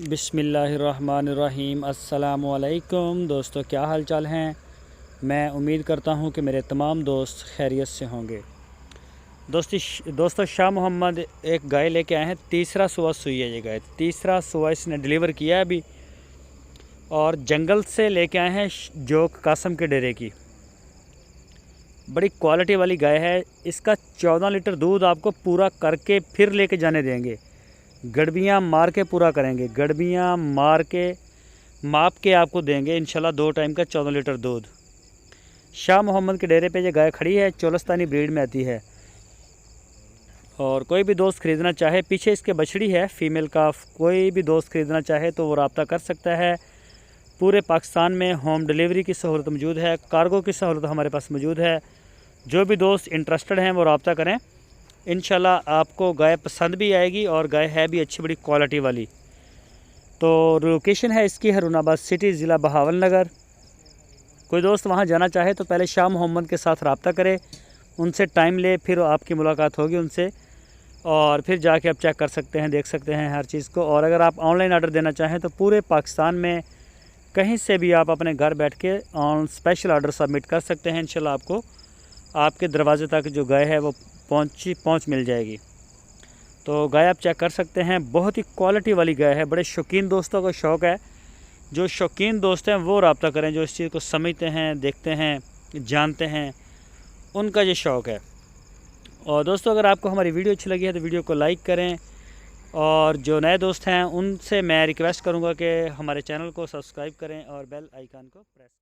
बिस्मिल्लाहिर्रहमानिर्रहीम। अस्सलामुअलैकुम दोस्तों, क्या हाल चाल हैं। मैं उम्मीद करता हूं कि मेरे तमाम दोस्त खैरियत से होंगे। दोस्तों शाह मोहम्मद एक गाय लेके आए हैं। तीसरा सुबह सुई है ये गाय, तीसरा सुबह इसने डिलीवर किया है अभी, और जंगल से लेके आए हैं जो कासम के डेरे की। बड़ी क्वालिटी वाली गाय है। इसका 14 लीटर दूध आपको पूरा करके फिर लेके जाने देंगे। गड़बियाँ मार के पूरा करेंगे, गड़बियाँ मार के माप के आपको देंगे इंशाल्लाह 2 टाइम का 14 लीटर दूध। शाह मोहम्मद के डेरे पे ये गाय खड़ी है, चोलस्तानी ब्रीड में आती है। और कोई भी दोस्त ख़रीदना चाहे, पीछे इसके बछड़ी है फीमेल का, कोई भी दोस्त ख़रीदना चाहे तो वो रब्ता कर सकता है। पूरे पाकिस्तान में होम डिलीवरी की सहूलत मौजूद है, कार्गो की सहूलत हमारे पास मौजूद है। जो भी दोस्त इंटरेस्टेड हैं वो रब्ता करें, इंशाल्लाह आपको गाय पसंद भी आएगी और गाय है भी अच्छी बड़ी क्वालिटी वाली। तो लोकेशन है इसकी हरुणाबाद सिटी, ज़िला बहावल नगर। कोई दोस्त वहां जाना चाहे तो पहले शाह मोहम्मद के साथ रब्ता करे, उनसे टाइम ले, फिर आपकी मुलाकात होगी उनसे, और फिर जाके आप चेक कर सकते हैं, देख सकते हैं हर चीज़ को। और अगर आप ऑनलाइन ऑर्डर देना चाहें तो पूरे पाकिस्तान में कहीं से भी आप अपने घर बैठ के स्पेशल ऑर्डर सबमिट कर सकते हैं। इंशाल्लाह आपको आपके दरवाजे तक जो गाय है वो पहुँच मिल जाएगी। तो गाय आप चेक कर सकते हैं, बहुत ही क्वालिटी वाली गाय है। बड़े शौकीन दोस्तों को शौक़ है, जो शौकीन दोस्त हैं वो रब्ता करें, जो इस चीज़ को समझते हैं, देखते हैं, जानते हैं, उनका ये शौक़ है। और दोस्तों अगर आपको हमारी वीडियो अच्छी लगी है तो वीडियो को लाइक करें, और जो नए दोस्त हैं उनसे मैं रिक्वेस्ट करूंगा कि हमारे चैनल को सब्सक्राइब करें और बेल आइकन को प्रेस